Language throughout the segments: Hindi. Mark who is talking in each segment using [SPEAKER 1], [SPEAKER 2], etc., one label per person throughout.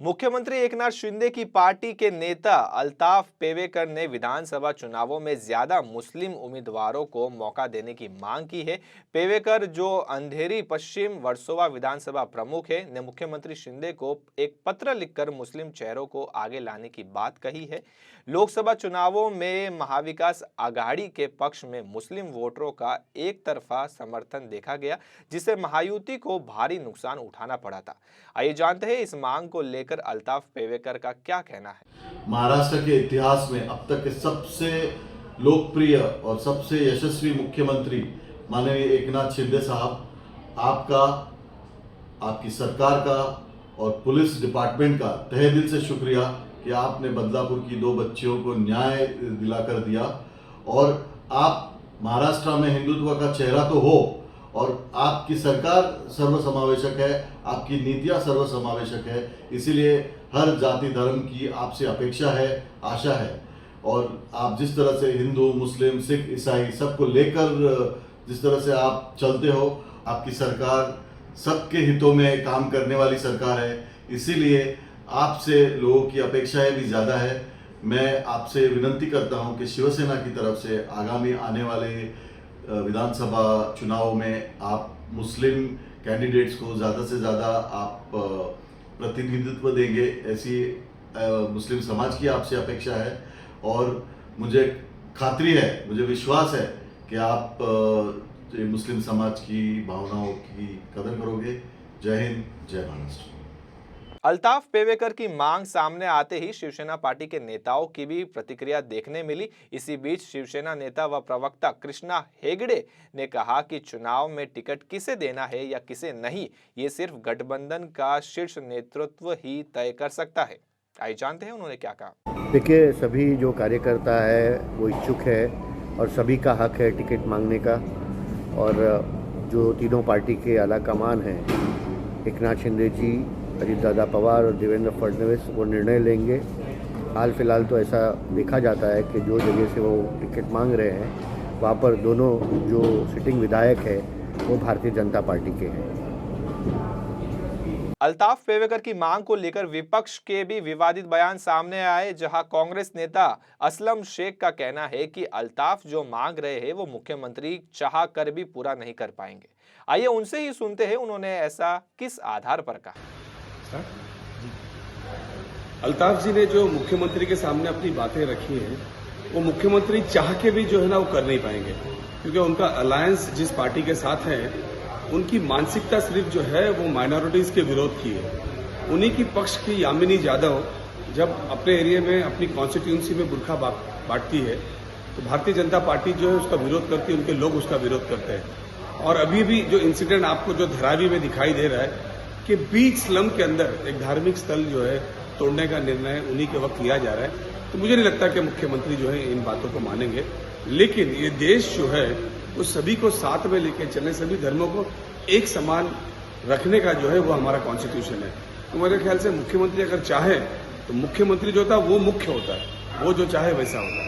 [SPEAKER 1] मुख्यमंत्री एकनाथ शिंदे की पार्टी के नेता अल्ताफ पेवेकर ने विधानसभा चुनावों में ज्यादा मुस्लिम उम्मीदवारों को मौका देने की मांग की है। पेवेकर, जो अंधेरी पश्चिम वर्सोवा विधानसभा प्रमुख है, ने मुख्यमंत्री शिंदे को एक पत्र लिखकर मुस्लिम चेहरों को आगे लाने की बात कही है। लोकसभा चुनावों में महाविकास आघाड़ी के पक्ष में मुस्लिम वोटरों का एक तरफा समर्थन देखा गया, जिससे महायुति को भारी नुकसान उठाना पड़ा था। आइए जानते हैं इस मांग को लेकर अल्ताफ पेवेकर का क्या कहना है।
[SPEAKER 2] महाराष्ट्र के इतिहास में अब तक के सबसे लोकप्रिय और सबसे यशस्वी मुख्यमंत्री माननीय एकनाथ शिंदे साहब, आपका, आपकी सरकार का और पुलिस डिपार्टमेंट का तहे दिल से शुक्रिया कि आपने बदलापुर की 2 बच्चियों को न्याय दिलाकर दिया। और आप महाराष्ट्र में हिंदुत्व का चेहरा तो हो और आपकी सरकार सर्वसमावेशक है, आपकी नीतियां सर्वसमावेशक है, इसीलिए हर जाति धर्म की आपसे अपेक्षा है, आशा है। और आप जिस तरह से हिंदू, मुस्लिम, सिख, ईसाई सबको लेकर जिस तरह से आप चलते हो, आपकी सरकार सबके हितों में काम करने वाली सरकार है, इसीलिए आपसे लोगों की अपेक्षाएं भी ज़्यादा है। मैं आपसे विनंती करता हूं कि शिवसेना की तरफ से आगामी आने वाले विधानसभा चुनाव में आप मुस्लिम कैंडिडेट्स को ज़्यादा से ज़्यादा आप प्रतिनिधित्व देंगे, ऐसी मुस्लिम समाज की आपसे अपेक्षा है। और मुझे खातरी है, मुझे विश्वास है कि आप मुस्लिम समाज की भावनाओं की कदर करोगे। जय हिंद, जय महाराष्ट्र।
[SPEAKER 1] अल्ताफ पेवेकर की मांग सामने आते ही शिवसेना पार्टी के नेताओं की भी प्रतिक्रिया देखने मिली। इसी बीच शिवसेना नेता व प्रवक्ता कृष्णा हेगड़े ने कहा कि चुनाव में टिकट किसे देना है या किसे नहीं, ये सिर्फ गठबंधन का शीर्ष नेतृत्व ही तय कर सकता है। आइए जानते हैं उन्होंने क्या कहा।
[SPEAKER 3] देखिए, सभी जो कार्यकर्ता है वो इच्छुक है और सभी का हक है टिकट मांगने का। और जो तीनों पार्टी के आला कमान हैं, एकनाथ शिंदे जी, अजित दादा पवार और देवेंद्र फडणवीस, वो निर्णय लेंगे। हाल फिलहाल तो ऐसा देखा जाता है कि जो जगह से वो टिकट मांग रहे हैं वहाँ पर दोनों जो सिटिंग विधायक है वो भारतीय जनता पार्टी के हैं।
[SPEAKER 1] अल्ताफ पेवेकर की मांग को लेकर विपक्ष के भी विवादित बयान सामने आए, जहां कांग्रेस नेता असलम शेख का कहना है कि अल्ताफ जो मांग रहे हैं वो मुख्यमंत्री चाह कर भी पूरा नहीं कर पाएंगे। आइए उनसे ही सुनते हैं उन्होंने ऐसा किस आधार पर कहा।
[SPEAKER 4] अल्ताफ जी ने जो मुख्यमंत्री के सामने अपनी बातें रखी हैं, वो मुख्यमंत्री चाह के भी जो है ना वो कर नहीं पाएंगे, क्योंकि उनका अलायंस जिस पार्टी के साथ है, उनकी मानसिकता सिर्फ जो है वो माइनॉरिटीज के विरोध की है। उन्हीं की पक्ष की यामिनी यादव जब अपने एरिया में, अपनी कॉन्स्टिट्यूंसी में बुरखा बांटती है, तो भारतीय जनता पार्टी जो है उसका विरोध करती है, उनके लोग उसका विरोध करते हैं। और अभी भी जो इंसिडेंट आपको जो धारावी में दिखाई दे रहा है कि बीच स्लम के अंदर एक धार्मिक स्थल जो है तोड़ने का निर्णय उन्हीं के वक्त लिया जा रहा है, तो मुझे नहीं लगता कि मुख्यमंत्री जो है इन बातों को मानेंगे। लेकिन ये देश जो है वो सभी को साथ में लेके चलने, सभी धर्मों को एक समान रखने का जो है वो हमारा कॉन्स्टिट्यूशन है। तो मेरे ख्याल से मुख्यमंत्री अगर चाहे तो मुख्यमंत्री जो होता है वो मुख्य होता है, वो जो चाहे वैसा होता है।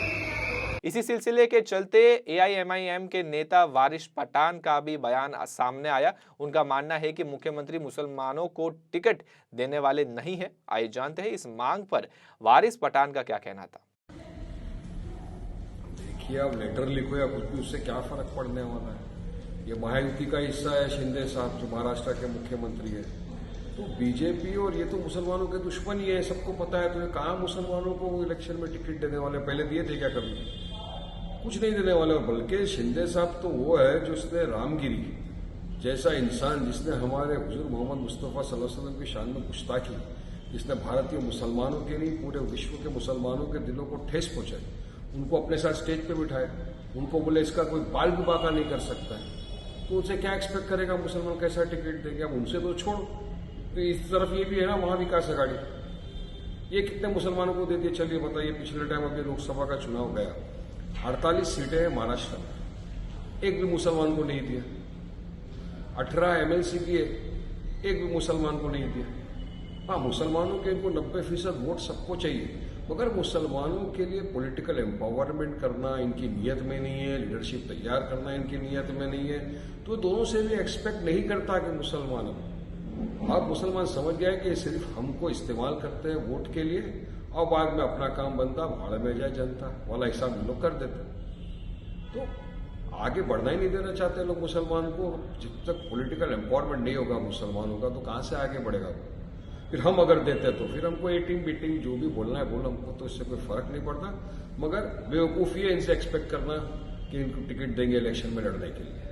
[SPEAKER 1] इसी सिलसिले के चलते एआईएमआईएम के नेता वारिस पठान का भी बयान सामने आया। उनका मानना है कि मुख्यमंत्री मुसलमानों को टिकट देने वाले नहीं है। आइए जानते हैं इस मांग पर वारिस पठान का क्या कहना था।
[SPEAKER 5] देखिए, आप लेटर लिखो या कुछ भी, उससे क्या फर्क पड़ने वाला है। ये महायुति का हिस्सा है शिंदे साहब, जो महाराष्ट्र के मुख्यमंत्री है। तो बीजेपी और ये तो मुसलमानों के दुश्मन ही है, सबको पता है। तो ये कहाँ मुसलमानों को वो इलेक्शन में टिकट देने वाले, पहले दिए थे क्या कभी? कुछ नहीं देने वाले। बल्कि शिंदे साहब तो वो है जिसने रामगिरी जैसा इंसान, जिसने हमारे हुजूर मोहम्मद मुस्तफ़ा सल्लल्लाहु अलैहि वसल्लम की शान में गुस्ताखी, जिसने भारतीय मुसलमानों के नहीं पूरे विश्व के मुसलमानों के दिलों को ठेस पहुंचाई, उनको अपने साथ स्टेज पे बिठाए, उनको बोले इसका कोई बाल भी बाका नहीं कर सकता है, तो उनसे क्या एक्सपेक्ट करेगा मुसलमान, कैसा टिकट देंगे? अब उनसे तो छोड़ो। तो इस तरफ ये भी है ना महाविकास आघाड़ी, ये कितने मुसलमानों को दे दिए? चलिए बताइए, पिछले टाइम अभी लोकसभा का चुनाव गया, 48 सीटें हैं महाराष्ट्र में, एक भी मुसलमान को नहीं दिया। 18 एमएलसी दिए, एक भी मुसलमान को नहीं दिया। हाँ, मुसलमानों के इनको 90% वोट सबको चाहिए, मगर मुसलमानों के लिए पॉलिटिकल एम्पावरमेंट करना इनकी नीयत में नहीं है, लीडरशिप तैयार करना इनकी नीयत में नहीं है। तो दोनों से भी एक्सपेक्ट नहीं करता कि मुसलमान अब मुसलमान समझ गया कि सिर्फ हमको इस्तेमाल करते हैं वोट के लिए और बाद में अपना काम बनता भाड़ में जाए जनता वाला हिसाब लोग कर देते। तो आगे बढ़ना ही नहीं देना चाहते लोग मुसलमान को। जब तक पॉलिटिकल एम्पावरमेंट नहीं होगा मुसलमानों का तो कहां से आगे बढ़ेगा वो। फिर हम अगर देते तो फिर हमको एटिंग बीटिंग जो भी बोलना है बोल, हमको तो इससे कोई फर्क नहीं पड़ता। मगर बेवकूफ़ी है इनसे एक्सपेक्ट करना कि इनको टिकट देंगे इलेक्शन में लड़ने के लिए।